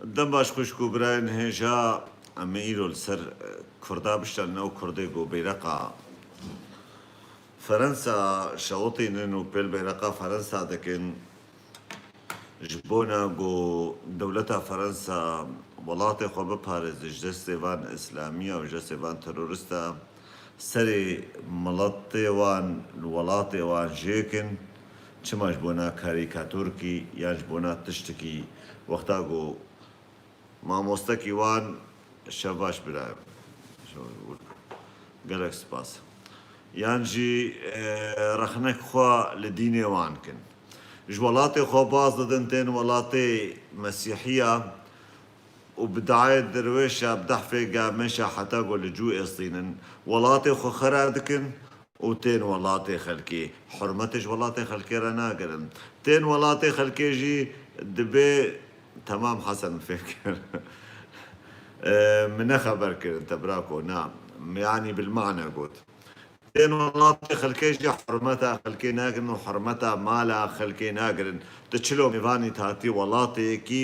دەم باش خوشک و برایان هێژا ئەمە ئیرۆ لەسەر کووردا بشتەنەوە کوردێک و بەیرەقا فەرەنسا شەوڵتینن و پێل بەیرەقا فەرەنسا دەکەن ji bona got dewleta Fransa welatê xwe biparêze ji destê van İslamiya û ji destê van terorîst e serê miletê wan li welatê wan jêkin çima ji bona karîkatûrkî yan ji bona tiştekî wexta got mamostekî wan şev baş birayem gelek spas yan jî rexnek xwe li dînê wan kin ji welatê xwe baz didin tên welatê mesîhiya û bi dayê derwêşa bi dehfê gameşa heta got li cû êstînin welatê xwe xerar dikin û tên welatê xelkê hurmetê ji welatê xelkê re nagirin tên welatê xelkê jî dibe temam Hesen fêkir min nexeber kirin te birako na yani bilmana got tên welatê xelkê jî hurmeta xelkê nagirin û hurmeta mala xelkê nagirin tu çilo mêvanî hatî welateyekî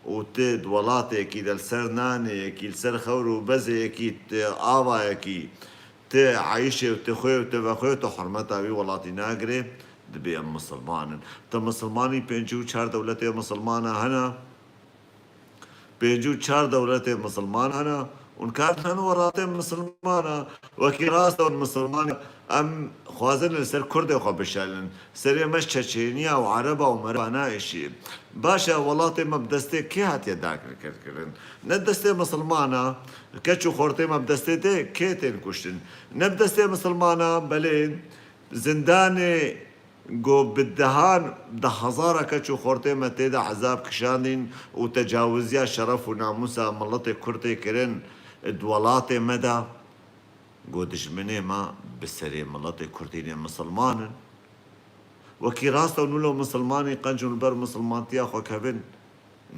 û tu di welatekî de li ser naneyekî li ser xewr û bezeyekî avayekî tu eyşê û tu xwe û tu vexwe tu hurmeta wî welatî nagirê dibe em misilmanin tu misilmanî pêncî û çar dewletê misilman hene pêncî û çar dewletê misilman hene û katin hene welatê misilman e wekî rast e misilman em xwazin li ser Kurdê xwe bişelin serê me Çeçeniya û Ereba û Mereba naêşî baş e welatê me bi destê kê hatiye dakirkirin ne destê misilman e keç û xortê me bi destê tê kê tên kuştin ne bi destê misilman e belê zindanê got bi dehan de hezara keç û xortê me tê de hezab kişandîn û tecawüziya şeref û namusa miletê Kurdê kirin di welatê me de got dijminê me bi serê miletê Kurdînê misilmanin wekî rast e nûlo misilmanî qenc û li ber misilmantiya xwe kevin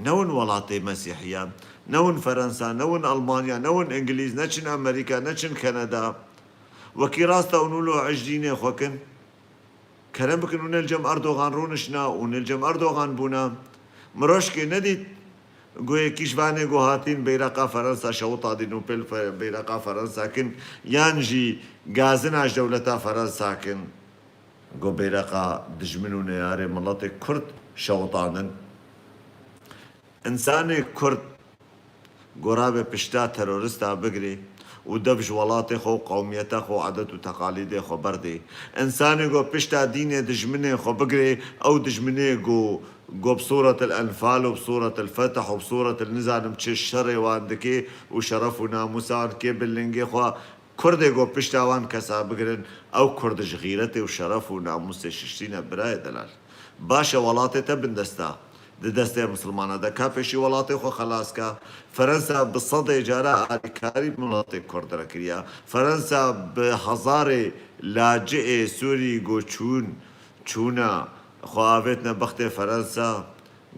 newin welatê mesîhiyan newin Ferensa newin Almanya newin İngilîz neçin Amerîka neçin Kanada wekî rast e nûlo eş dînê xwe kin kerem bikin û nêl cem Erdogan rûnişna û nêl cem Erdogan bûna miroşkê nedît goyekî ji vanê got hatîn beyreqa Ferensa şewita dîn û pêl beyreqa Ferensa kin yan jî gazina ji dewleta Ferensa kin got beyreqa dijmin û neyarê miletê Kurd şewitanin însanê Kurd got rabe pişta terorîsta bigirê û dev ji welatê xwe û qewmiyeta xwe û adet û teqalîdê xwe berdê însanê got pişta dînê dijminê xwe bigirê ew dijminê got bi sûretil Enfal û bi sûretil Fetih û bi sûretil nizanim çi şerê wan dike û şeref û namusa wan kê bilingê xwe Kurdê got pişta wan kesa bigirin ew Kurd ji xîretê û şeref û namusê şiştîne birayê delal baş e welatê te bin desta di destê misilmana de ka pêşî welatê xwe xelas ka Ferensa bi sedê cara alîkarî miletê Kurd re kiriye Ferensa bi hezarê laciyê Sûrî got çûna xwe avêtine bextê Ferensa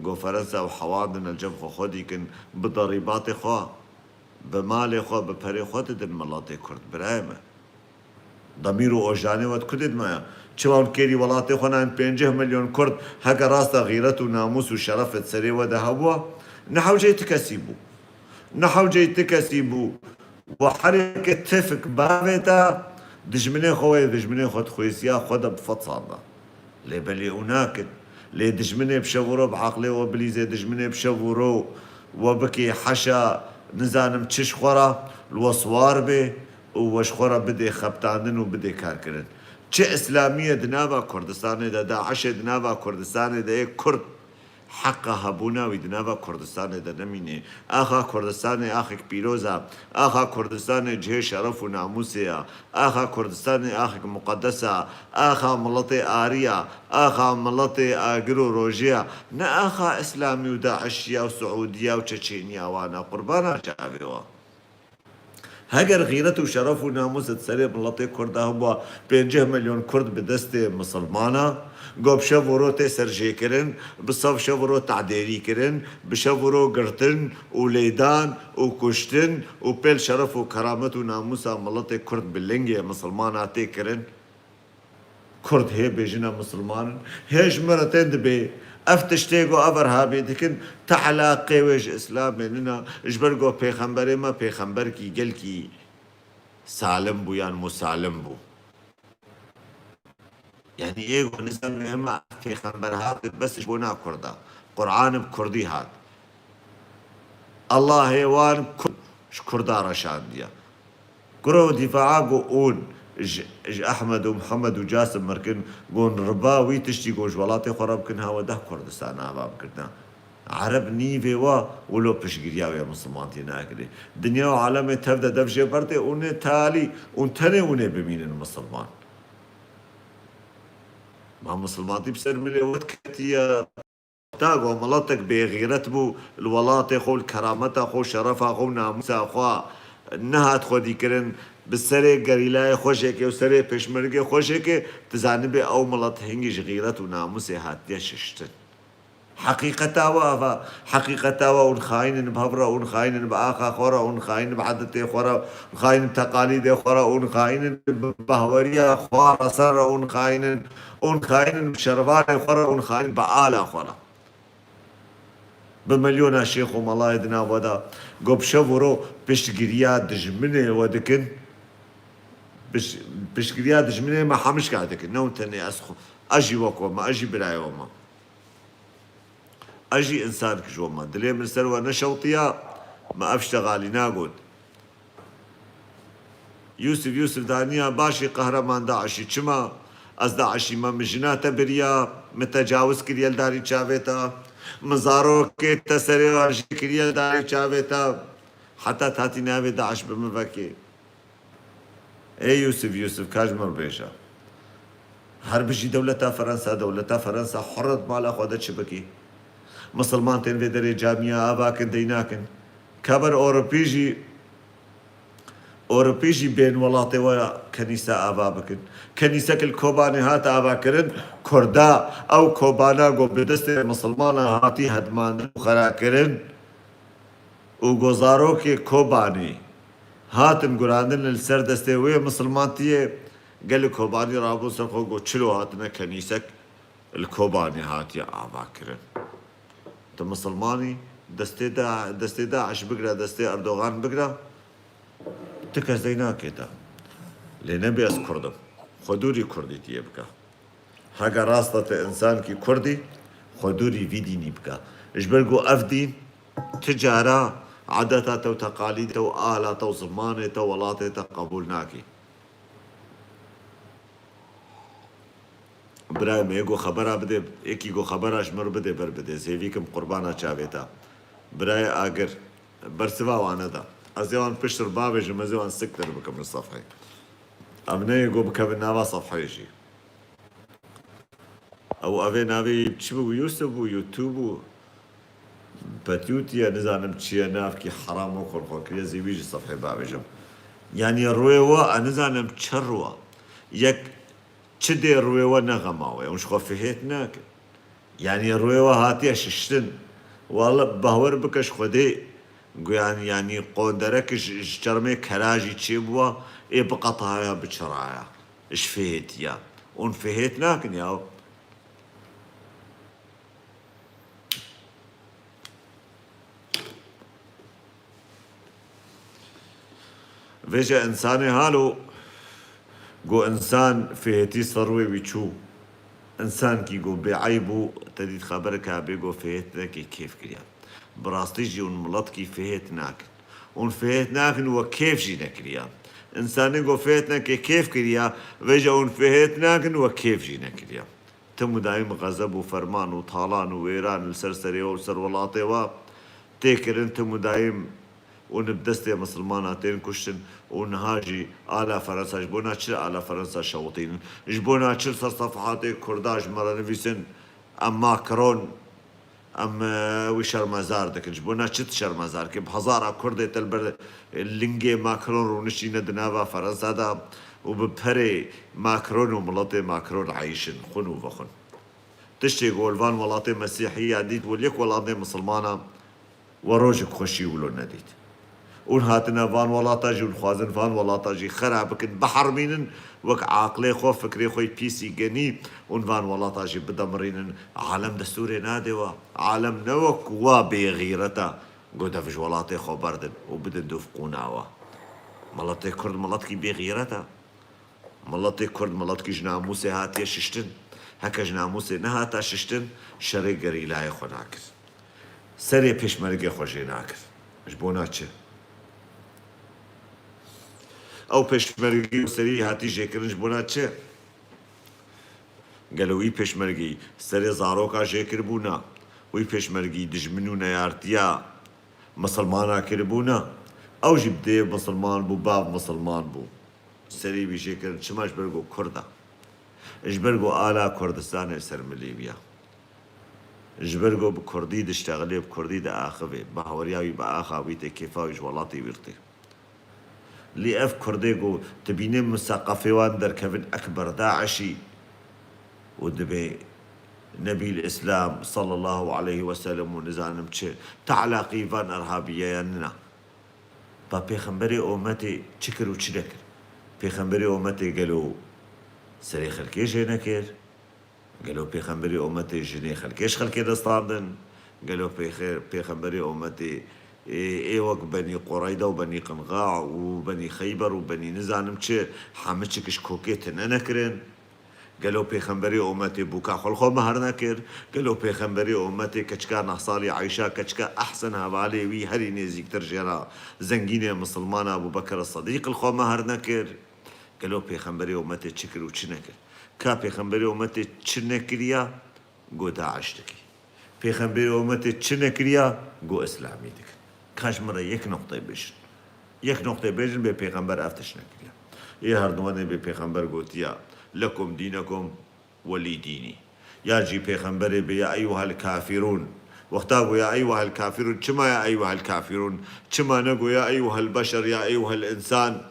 got Ferensa û hewan din el cem xwe xwe dîkin bi derîbatê xwe bi malê xwe bi perê xwe didin miletê Kurd birayê me demîr û ojanê we ku didmaya çima hûn kêrî welatê xwe nayên 50 milyon Kurd heke rasta xîret û namus û şerefet serê we de hebûye ne hewceyê ti kesî bû ne hewceyê ti kesî bû we herêkê tifik bavê te dijminê xwe wê dijminê xwe dixwêsiya xwe de bi fed sal da lê belê û nakin lê dijminê bişevûro bi heqlê we bilîzê dijminê bişevûro we bikê heşa nizanim çi ji xwe re li we swar bê û we ji xwe re bidê xebtandin û bidê karkirin çi İslamiyê di nava Kurdistanê de Daişê di nava Kurdistanê de yê Kurd heqa hebûna wî di nava Kurdistanê de nemîne axa Kurdistanê axek pîroz e axa Kurdistanê cihê şeref û namusê ye axa Kurdistanê axek muqeddes e axa miletê arî ye axa miletê agir û rojî ye ne axa İslamî û Daişiya û Siûdiya û Çeçeniya wan e qurbana çavê we heger xîret û şeref û namus di serê miletê Kurd de hebûye 50 milyon Kurd bi destê misilman e got bi şevûro tê serjêkirin bi sev şevûro tehdêrî kirin bi şevûro girtin û lêdan û kuştin û pêl şeref û keramet û namusa miletê Kurd bi lingê misilmana tê kirin Kurd hê bêjina misilmanin hê ji me re tên dibe افتشتيقو افرهابي دكن تعالى قيوج اسلام لنا اجبرقو بيخنبري ما بيخنبركي قلكي سالم بو يعني مسالم بو يعني ايه نسال مهمة بيخنبر هات بس جبونا كردا قرآن بكردي هات الله هيوان كردا رشان ديا كرو دفاعاقو اون اج احمد ومحمد وجاسم مركن قون رباوي تشتي قوج ولاتي خراب كنها وده كردستان عباب كردنا عرب نيفي ولو بشقريا ويا مسلمان تناكري دنيا وعالم تبدا دفجه برتي اون تالي اون تني ون بمين المسلمان ما مسلمان دي بسر ملي وتكتيا تاغو ملاتك بغيرت بو الولاطي خو الكرامة خو شرفة خو ناموسا خو نهات خو ديكرن بالسري قريلاي خوشيك وسري پشمرگي خوشيك تزانبي او ملات هنگيش غيرت وناموسي هاتيا ششتن حقيقة ون خاين بهبرة ون خاين بآخا خورا ون خاين بعدتي خورا ون خاين بتقاليدي خورا ون خاين بهورية خورا سر ون خاين بشرفاني خورا ون خاين بآلا خورا بمليون شيخ ومالله يدنا ودا قب شورو بشتقريا دجمني ودكن بشتقريا دجمني ما حمش قاعدك نو تاني اسخو اجي وكو ما اجي براي وما اجي انسان كجوما دلي من سلوى نشوطيا ما افشتغالي ناقود يوسف دانيا باشي قهرمان داعشي چما از داعشي ما مجناتا بريا متجاوز كريال داري چاويتا مزارو کے تسرے ورشی کریل داری چاویتا حتی تاتی ناوی داعش بمفاکی اے يوسف كاجمر بيشا هربجي دولتا فرنسا حرد مالا خودت شبكي مسلمان تين في دري جامعة آباكن ديناكن كبر أوروبيجي بين ولاطي وكنيسة آبابكن كنيسة الكوباني هات آباكرن كردا أو كوبانا قو بدست مسلمان هاتي هدمان وخراكرن وغزاروكي كوباني هاتن قراندن السر دستي وي مسلمان تيه قال كوباني رابو سرخو قو چلو هاتنا كنيسة الكوباني هاتي آباكرن تو مسلماني دستي داعش بقرا دستي أردوغان بقرا تكز ديناك دا لنبي أس كردم خدوري كردي تيبكا هاگا راستة إنسان كي كردي خدوري في ديني بكا إجبرقو أفدين تجارة عاداتا وتقاليدتا وآلاتا وزمانتا ولاتتا قبولناكي براي ما يقو خبرها بده ايكي يقو خبرها شمر بده بر بده سيفيكم قربانا چاويتا براي آگر برسوا وانا دا ازيوان پشتر بابج مزيوان سكتر بكم الصفحة امنا يقو بكم ناوا صفحة يجي او اوه ناوي بچبو يوسف ويوتيوب باتيوتيا نزانم چيا ناف كي حرام وخلقو كريا زيويج صفحة بابجم يعني رويوا نزانم چروا يك چدي رويوا نغماوي ونش خفيهتناك يعني رويوا هاتيا ششتن والله بهور بكش خدي يعني قدرك جرمي كراجي تشيبوا اي بقطعها بشرايا اش فهت يا ونفهتناك يا فيجا انساني هالو قو انسان فهتي صروي ويشو انسان كي قو بعيبو تديد خبرك بيقو فهتناك كيف كريا براستيجي ونملط كي فهتناك ونفهتناك وكيف جينا كريا انساني قو فهتناك كيف كريا فيجا ونفهتناك وكيف جينا كريا تم دايم غضب وفرمان وطالان وويران السرسري والسر ولاطي و تيكر تم دايم ونبدستي مسلماناتين كشتن ونهاجي على فرنسا جبونا تشل على فرنسا شوطين جبونا تشل صفحاتي كرداج مرة نفيسن ام ماكرون ام وشر مزار دك جبونا تشت شر مزار كي بهزارة كردة تلبر اللينجي ماكرون ونشي ندنافا فرنسا دا وببري ماكرون وملطي ماكرون عايشن خن وفخن تشتي غولفان ملاطي مسيحية ديت وليك ولادي مسلمانة وروجك خوشي ولو نديت اون هاتنا فان ولاتا جي ونخوازن فان ولاتا جي خرابكن بحرمينن وك عاقلي خو فكري خوي بيسي جني ون فان ولاتا جي بدمرينن عالم دستوري نادوا عالم نوك وبغيرتا قد فيش ولاتي خو بردن وبدن دفقوناوا ملاتي كرد ملاتكي بغيرتا ملاتي كرد ملاتكي جناموسي هاتي ششتن هكا جناموسي نهاتا ششتن شري قريلاي خو ناكر سري پیش مرگي خوشي ناكر جبونا چه او پیشمرگی سری هاتی جێکردن بوونا چێ گەلەوەی پێشمەرگی سەرێ زارۆکا ژێکردبوونا وی پێشمەرگی دژمن و نەیارتیا مسلمانا کردبوونا ئەو ژی بدێ مسلمان بوو باو مسلمان بوو سەری ویژێکردن چماش بەرگۆ کووردا ji ber got ala Kurdistanê ser milîviya ji ber got bi Kurdî diştexilê bi Kurdî de axivê bi hawariya wî bi axa wî tê kêfa wî ji welatê wî rtê لي اف كرديغو تبينين مثقفي واندر كفن اكبر داعشي ودبي نبي الاسلام صلى الله عليه وسلم ونزانم تشي تعلاقي فان ارهابيه يننا با بيخمبري امتي تشكر وتشدكر بيخمبري امتي قالوا سري خلكي جينكر قالوا بيخمبري امتي جني خلكيش خلكي دستاندن قالوا بيخمبري امتي ايوك بني قريدة وبني قنقاع وبني خيبر وبني نزانم چه حامچكش كوكيت ننكرن قالوا بيخمبري امتي بوكا خلخو مهر نكر قالوا بيخمبري امتي كچكا نحصالي عيشا كچكا احسن هبالي وي هري نزيك ترجيرا زنگيني مسلمان ابو بكر الصديق الخو مهر نكر قالوا بيخمبري امتي چكر وچنكر كا بيخمبري امتي چنكريا قو داعش دكي بيخمبري امتي چنكريا قو اسلامي دكي کاش مرا یک نقطه بیشن به پیغمبر افتش نکریا یه هر دوانه به پیغمبر گوتیا لکم دینکم ولی دینی یا جی پیغمبر به یا ایوها الكافرون وقتا گو یا ایوها الكافرون چما یا ایوها الكافرون چما نگو یا ایوها البشر یا ایوها الانسان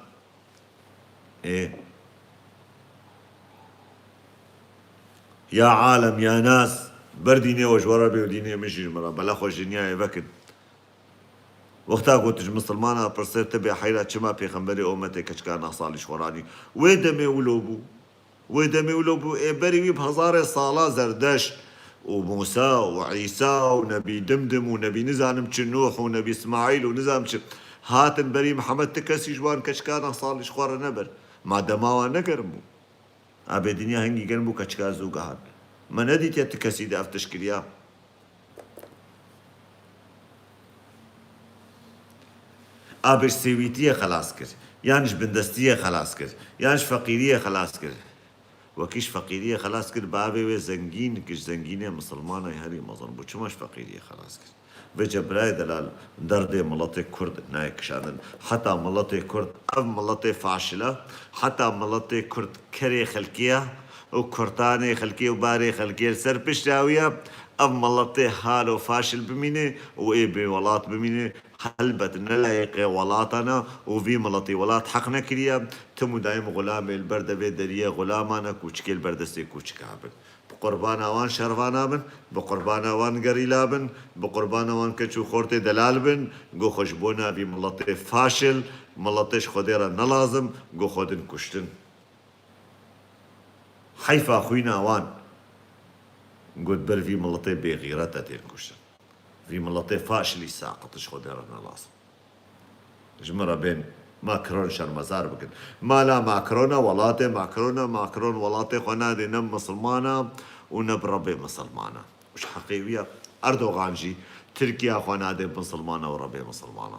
یا عالم یا ناس بردینه وجوارا به دینه مشیر مرا بلا خوش دنیای وکد وقتا قلتش مسلمانا برسير تبي حيرا چما پیغمبر امتي كچكا نحصالي شوراني ويدمي ولوبو بري ويب هزار صالة زردش وموسى وعيسى ونبي دمدم ونبي نزانم نوح ونبي اسماعيل ونزام هاتن بري محمد تكسي جوان كچكا نحصالي شورا نبر ما دماوا نكرمو ابي دنيا هنگي گرمو كچكا زوغا هات ما نديت يتكسي دا افتش كريا آبش سويتية خلاص كر يانش بندستية خلاص كر يانش فقيرية خلاص كر وكيش فقيرية خلاص كر بابي زنجين كش زنجينة مسلمانة هاري مظن بوشماش فقيرية خلاص كر بجبراي دلال درد ملاتي كرد نايك شانن حتى ملاتي كرد أو ملاتي فاشلة حتى ملاتي كرد كري خلقية وكرتاني خلقية وباري خلقية سر بشتاوية أو ملاتي حالو فاشل بمينه وإيه بولات بمينه حلبت نلايق ولاتنا وفي ملطي ولات حقنا كريا تمو دايم غلام البرد في دريا غلامانا كوچكي البرد سي كوچكابن بقربان اوان شروانا بن بقربان اوان قريلا بن بقربان اوان كچو خورتي دلال بن قو خشبونا في ملطي فاشل ملطيش خديرا نلازم قو خودن كشتن حيفا خوينا اوان قد بر في ملطي بغيرتا تين كشتن في ملطي فاشلي ساقطش خديرنا لازم جمرة بين ماكرون شرمزار بكن ما لا ماكرونا ولاتي ماكرون ولاتي خنادي نم مسلمانا ونبربي مسلمانا وش حقيقية أردوغان جي تركيا خنادي مسلمانا وربي مسلمانا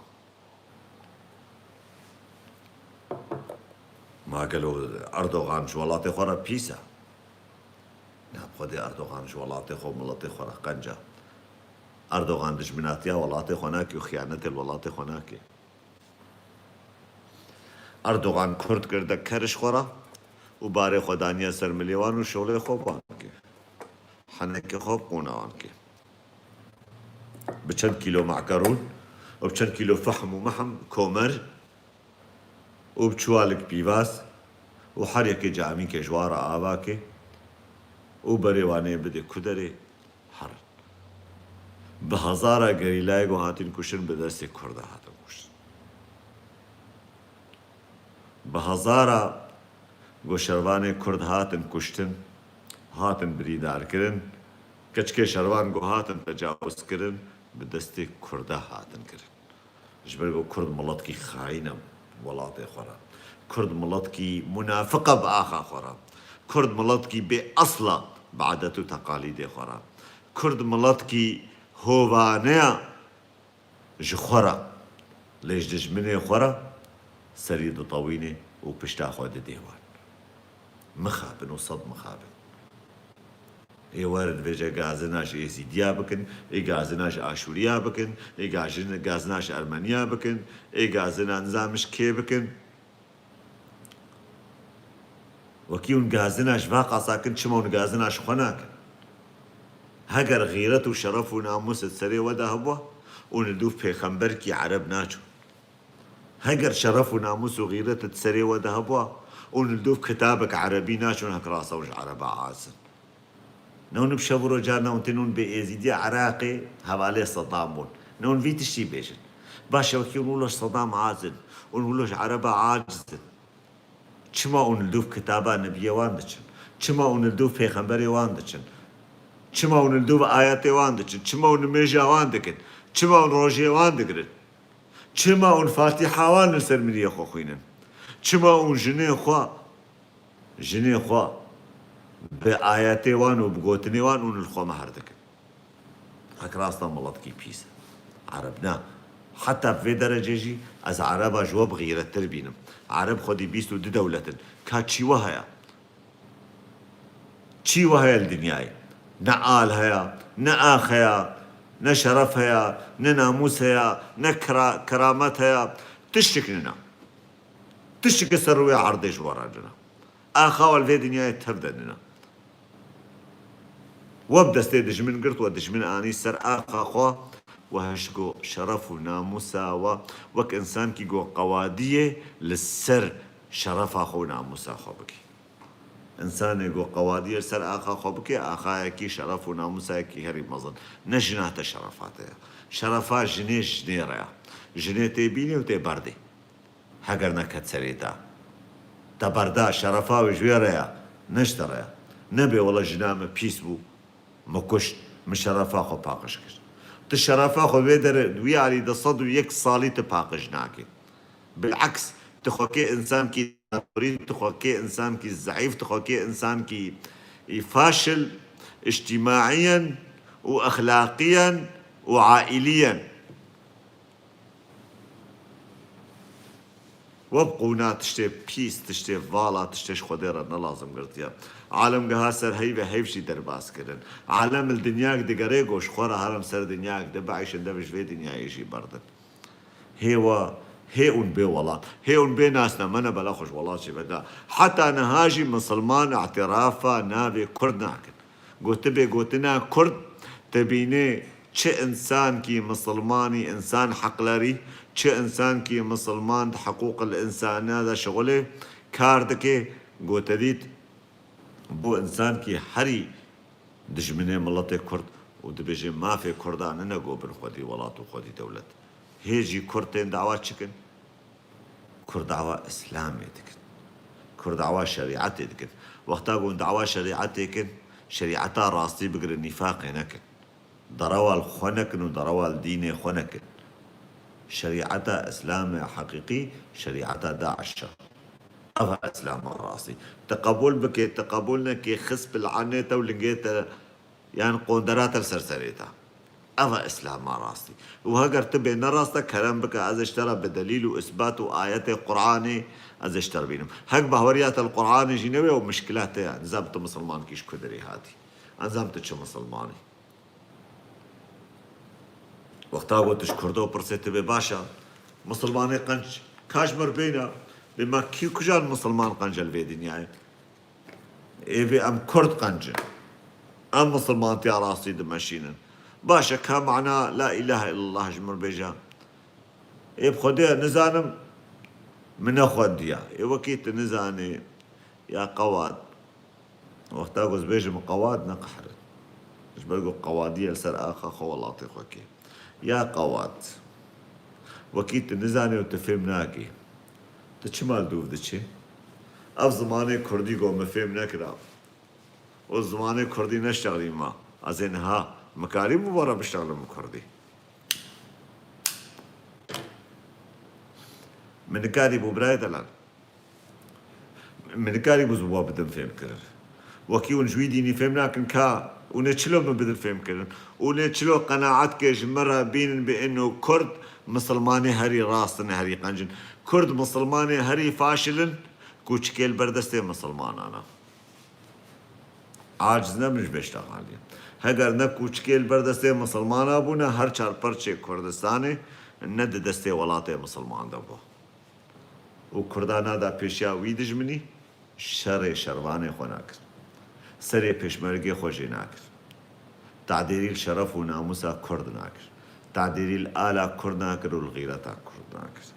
ما قالوا أردوغان جوالاتي خورا بيسا نعم خدي أردوغان جوالاتي خو ملطي خورا قنجة أردوغان دجمناتيا ولاتي خناكي وخيانة الولاتي خناكي أردوغان كرد كرده كرش خورا وباري خدانيا سر مليوان وشغل خوب وانكي حنكي خوب قوناوانكي بچند كيلو معكرون وبچند كيلو فحم ومحم كومر وبچوالك بيواس وحريكي جامي كجوارا آواكي وبريواني بدي كدري حر بهزارة قريلاي هاتين كشن بدرسي كرده هاتن كشن بهزارة گو شروان کرد هاتن کشتن هاتن بریدار کرن کچکه شروان گو هاتن تجاوز کرن بدستی کرده هاتن کرن جبر گو کرد ملت کی خاینم ولات خورا کرد ملت کی منافقة بآخا خورا کرد ملت کی بے اصلا بعادت و تقالید خورا کرد ملت کی هوانه جخورا ليش دجمنه خورا سريد طوينه وبشتا خود ديوان مخابن وصد مخابن اي وارد بيجا غازناش ايزيديا بكن اي غازناش اشوريا بكن اي غازناش ارمنيا بكن اي غازنا نظامش كي بكن وكيون غازناش واقع ساكن شمون غازناش خناك هجر غيرته وشرف وناموس السري وده هبوه وندوف پیغمبر کی عرب ناچو هجر شرف وناموس وغيرة السري وده هبوه وندوف كتابك عربي ناچو هك راسه وج عربا عاصم نون بشبرو جارنا ونتنون بإيزيدية عراقي حوالي صدامون نون فيت الشي بيجن باشا وكي ونقولوش صدام عازل ونقولوش عربا عاجزن چما ونلدوف كتابا نبيه واندچن چما ونلدوف پیغمبري واندچن چما ونلدوف آياتي واندچن چما ونميجا واندكن چما ونروجي واندگرن چما ونفاتحة واندسر مني خو خوينن چما ونجني خوا بآياتي وان وبقوتني وان ونلخوا مهردك هك راسنا ملط كي بيس عربنا حتى في درجة جي از عربا جواب غير التربينم عرب خدي بيستو دي دولة كاتشي وهيا الدنياي نعال هيا نآخ هيا نشرف هيا نناموس هيا كرامات هيا تشتكننا تشتك سروي عرضي جوارنا آخا والفي دنياي تردننا وابدا استيدج من قرط ودج من اني سر اخا خو وهشكو شرف وناموسا وك انسان كي جو قواديه للسر شرف اخو ناموسا خو بكي انسان يقو قواديه سر اخا خو بكي اخا كي شرف وناموسا كي هري مظن نجنات شرفاته شرفات جنيرا جنيتي بيني وتي بردي هاجرنا كتسريتا تبردا شرفا وجويريا نشتريا نبي والله جنام بيسبو مكشت مشرفا خو باقش كش تشرفا خو بيدر دوي علي دصد ويك صالي تباقش ناكي بالعكس تخوكي انسان كي تريد تخوكي انسان كي ضعيف تخوكي انسان كي فاشل اجتماعيا واخلاقيا وعائليا وابقونا تشتي بيس تشتي فالا تشتيش خديرا لازم قلت عالم جها سر هيفشي درباس كرن عالم الدنيا دقري قوش خورا هرم سر دنيا دبعيش دبش في دنيا يجي بردن هي بي والله هي بي ناسنا منا بلا خوش والله شي بدا حتى نهاجي مسلمان اعترافا نابي كرد ناكن قوتنا كرد تبيني چه انسان كي مسلماني انسان حقلاري چه انسان كي مسلمان حقوق الانسان هذا شغله كاردكي قوتديت بو انسان كي حري دجمنه ملتي كرد ودبيجي ما في كردان انا قوبن خودي ولات وخودي دولت هيجي كردين دعوات شكن كرد دعوة اسلامي تكن كرد دعوة شريعتي تكن وقتا قون دعوة شريعتي كن شريعتا راستي بقر النفاق هناك ضروا الخنكن وضروا الدين خنكن شريعتا اسلام حقيقي شريعتا داعش أفا اسلام راسي تقبلنا كي خسب العنيتا ولقيتا يعني قندرات السرسريتا أفا اسلام راسي وهاجر تبي نراستا كلام بك از اشترى بدليل واثبات آيات القرآن از اشترى بينهم هاك بهوريات القرآن جنوي ومشكلاته يعني زابط مسلمان كيش كدري هاتي انزامت شو مسلماني وقتا قلتش كردو برسيت بباشا مسلماني قنج كاشمر بينا بما كي كجان مسلمان قنج الفيدين يعني ايفي ام كرد قنج ام مسلمان تي راسي دمشينا باشا كان معنا لا اله الا الله جمر بيجا ايب خديه نزانم من اخونديا وكيت نزاني يا قواد وقتا قلت بيجم قواد نقحرت مش بلقوا قوادية لسر اخا خو الله يطيقك يا قوات وكيت نزاني وتفهمناكي دچی مالدوف دچی اف زمانه کردی گو مفهم نکرا و زمانه کردی نشتغلی ما از اینها مکاری مبارا بشتغلم کردی من كاري بو برايت الان من كاري بو زبوا بدن فهم كرن وكي ونجوي ديني فهمنا كن كا ونتشلو من بدن فهم كرن ونتشلو قناعات كيش مرة بين بانه كرد مسلماني هري راستن هري قنجن كرد مسلماني هري فاشلن كوچكيل بردسته مسلمان انا عاجزنا مش بشتغل هگر نه کوچکیل بردسته مسلمان ابونا هر چار پرچه کردستانه نه دسته ولاته مسلمان دبو و کردانا دا پیشیا وی دجمنی شر شروانه خو ناکر سر پیشمرگی خوشی ناکر تعدیل شرف و ناموسا کرد ناکر تعدیل آلا کرد ناکر و الغیرتا کرد ناکر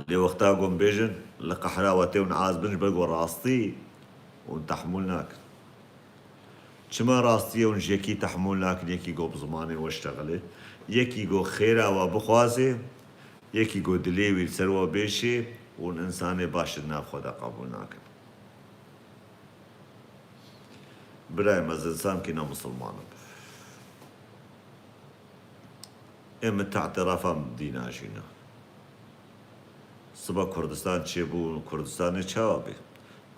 لی وقتا قم بیجن لقحراوته و نعاز بنج بلگو راستی و تحمل ناکر چما راستیه و یکی تحمل ناکر یکی گو بزمانه و اشتغله یکی گو خیره و بخوازه یکی گو دلیوی سر و بیشه و انسان باشد ناب خدا قبول ناکر برای مزلسان که مسلمانه امت اعترافم دیناشینا صبح کردستان چه بو کردستان چاوابه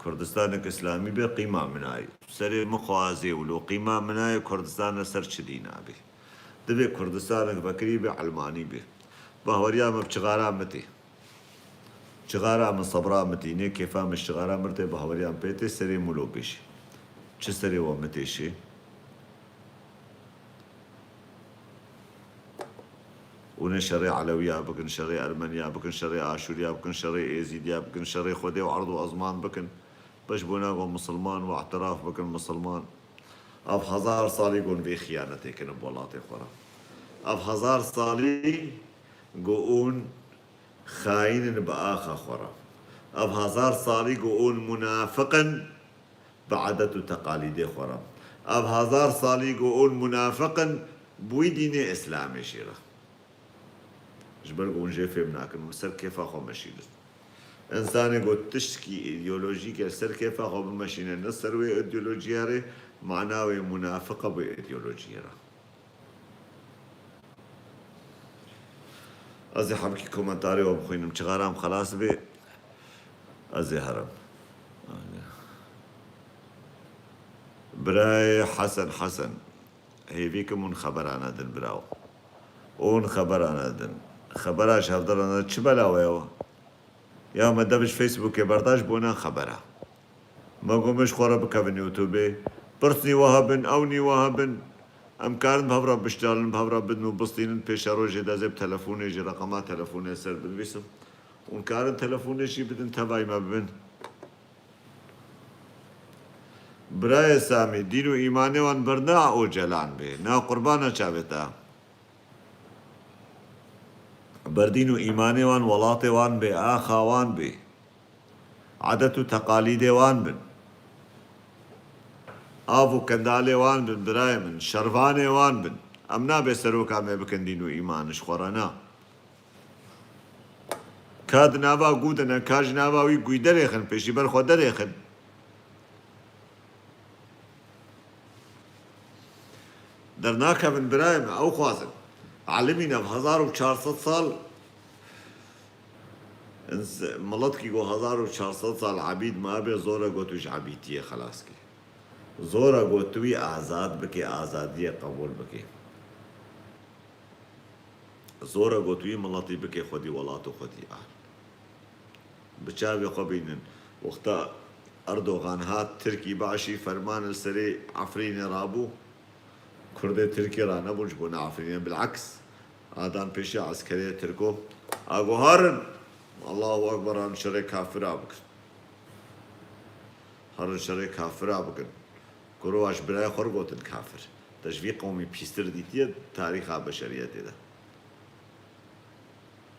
کردستان اسلامی به قیمه منای سر مخوازی ولو قیمه منای کردستان سر چه دینا به دبی کردستان بکری به علمانی به باوریا مبچغارا متی چغارا من صبرا متی نه کیفا مشغارا مرته باوریا پیته سری مولو بشه چه سری و متیشه ون شرع علوية بكن شرع أرمنيا بكن شرع آشوريا بكن شرع إيزيديا بكن شرع خدي وعرض وأزمان بكن بشبونا مسلمان واعتراف بكن مسلمان أف هزار صالي قون في خيانتي كن بولاتي خورا أف هزار صالي قون خاين بآخا خورا أف هزار صالي قون منافقا بعدة تقاليد خورا أف هزار صالي قون منافقا بويدين إسلامي شيرا جبر قون جيفي مناكن مسر كيف أخو مشيلس إنسان قد تشكي إيديولوجي كسر كيف أخو بمشينا نصر وي إيديولوجيا ري معناه منافقة بإيديولوجيا ري أزي حبكي كومنتاري وبخوين مشغارام خلاص بي أزي هرم براي حسن هي فيكم من خبر أنا دن براو اون خبر أنا دن خبراش هفضل أنا تشبلا ويا يا ما دبش فيسبوك برداش بونا خبره ما قومش خورا بكفن يوتيوب برثني وهبن أوني وهبن أم كارن بهبرا بشتغلن بهبرا بدنو بسطين بيش روجي دازب تلفوني جي رقمات تلفوني سر بالبيسم ون كارن تلفوني شي بدن تباي ما ببن براي سامي دينو إيماني وان برنا أو جلان بي نا قربانا شابتا بردين إيماني وان ولاطي وان بي آخا وان بي عادة تقاليد وان بن آفو كندالي وان بن براي من شرفاني وان بن أمنا بسروكا ما بكن دينو إيمانش خورنا كاد نابا قودنا كاج نابا وي قوي دريخن بيشي برخو دريخن درناكا من براي أو خوازن علمينا ب 1400 سال ملتكي قو 1400 سال عبيد ما بي زورا قوتوش عبيدية خلاص كي زورا قوتوي آزاد بكي آزادية قبول بكي زورا قوتوي ملتي بكي خودي ولاتو خودي آل بچاوي خبينن وقتا أردوغان هات تركي بعشي فرمان السري عفرين رابو كردي تركي رانا بوجبونا عفرين بالعكس آدان بيشي عسكرية تركو اگو هرن الله أكبر هرن شري كافر بكن هرن شري كافر بكن كرواش براي خرقوتن كافر تشويق قومي بيستر ديتية تاريخ بشرية ده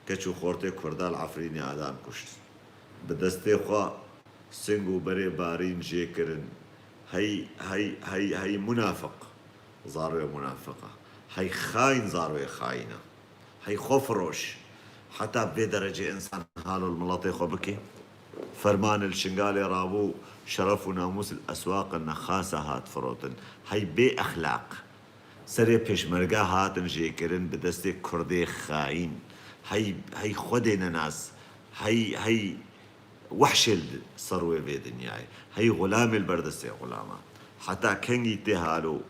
كچو خورتي كردال عفريني آدان كشت بدستي خوا سنگو بري بارين جيكرن هي منافق زاروي منافقة هي خاين زاروي خاينة هي خفروش حتى بدرجة إنسان حاله الملطي خبكي فرمان الشنغالي رابو شرف وناموس الأسواق النخاسة هات فروتن هي بي أخلاق سري بيشمرقا هاتن جيكرن بدستي كردي خاين هي خدنا ناس هي وحش الثروة في دنياي هي غلام البردستي غلامة حتى كنجي تهالو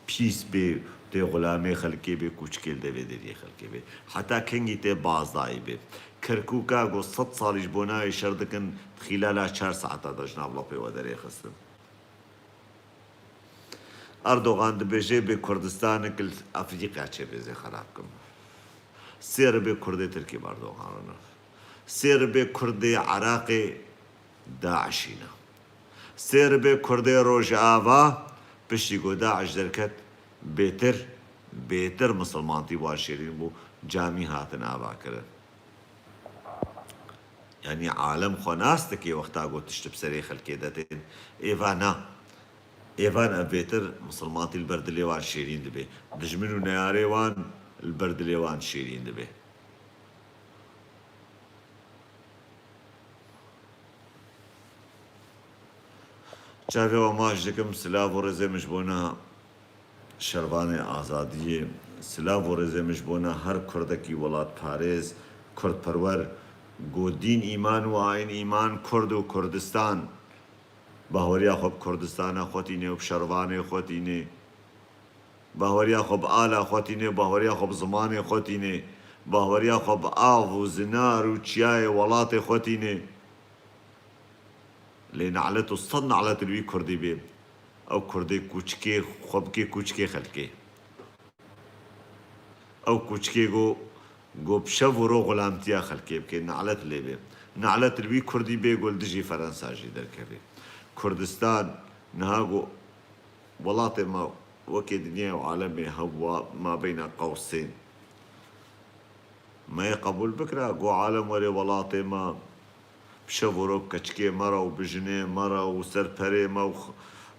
بيس بي تي غلامي خلقي بي كوچكيل دي دي خلقي بي حتى كنجي تي بازداي بي كركوكا قو 100 صار يجبوناي شردكن خلال 4 ساعات دا جناب لابي ودري خسن اردوغان دبيجي بي كردستان كل افريقيا چه بيزي خرابكم سير بي كردي تركي باردوغان سير بي كردي عراقي داعشينا سير بي كردي روجاوا بشي قو داعش دركت بيتر مسلمانتي واشيرين بو جامي هاتن آبا کرن يعني عالم خناستكي وقتا قو تشتب سري خلقي داتين ايفانا بيتر مسلمانتي البرد ليوان شيرين دبي دجمنو نياريوان البرد ليوان شيرين دبي شافي وماش دكم سلاف ورزي مجبونا شربان آزادیه سلاف و رزه مجبونا هر کردکی ولات پارێز کرد پرور گو دین ایمان و آین ایمان کرد و کردستان باوریا خوب کردستان خوتینه و شربان خوتینه باوریا خوب آلا خوتینه باوریا خوب زمان خوتینه باوریا خوب آو و زنار و چیای ولات خوتینه لین علت و صد علت الوی کردی بیم او کردی کوچکی خوبکی کوچکی خلکی او کوچکی گو بشو رو غلامتیا خلکی بکه نعلت لیبه نعلت الوی کردی بی گل دجی فرنسا جی در کبه کردستان نهاگو ولات ما وكي دنيا وعالمي هوا ما بين قوسين ما يقبل بكرة قو عالم ولي ولاتي ما بشوفرو كشكي مرة وبجني مرة وسربري ما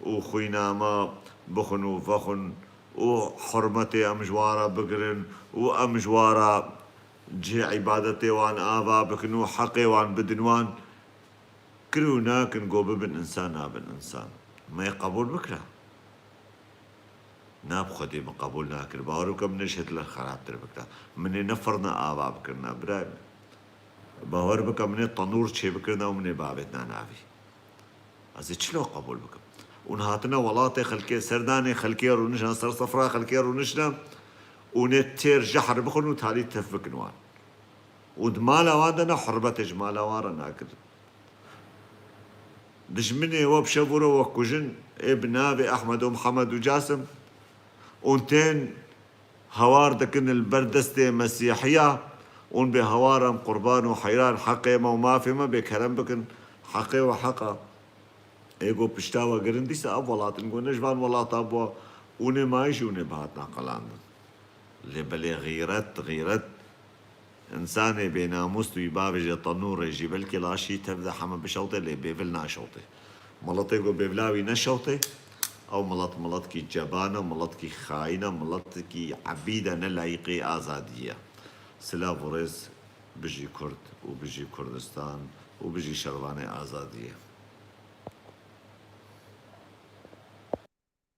وخوينا ما بخن وفخن وحرمتي أمجوارا بقرن وأمجوارا جي عبادتي وان آبا بكنو حقي وان بدنوان كلونا كنقو ببن إنسان ابن إنسان ما يقبل بكرة ناب خدي مقبول ناكر باوركم نشهد للخراب تربكتا من نفرنا آبا بكرنا برايم باور بكم من التنور شي بكرنا ومن بابتنا نافي أزي شلو قبول بكم ونهاتنا ولاتي خلكي سرداني خلكي رونشنا سر صفرا خلكي رونشنا ونتير جحر بخن وتالي تفك نوان ودمالا وادنا حربة جمالا وارا ناكر دجمني وبشبورو وكوجن ابن ابي احمد ومحمد وجاسم ونتين هوار دكن البردستي مسيحية ون بهوارم قربان وحيران حقي ما في ما بكرم بكن حقي وحقا ايغو بشتاوا قرنديس اب نقول نجبان ولات ابوا وني ما يجوني بهاتنا قلان اللي غيرت انساني بناموس ويبابج طنور يجي بلكي لاشي تبدا حما بشوطي اللي بيفلنا شوطي ملطيقو بيبلاوي نشوطي او ملطكي جبانه ملطكي خاينه ملطكي عبيده نلايقي ازاديه سلاف ورز بيجي كرد وبيجي كردستان وبيجي شربانه ازاديه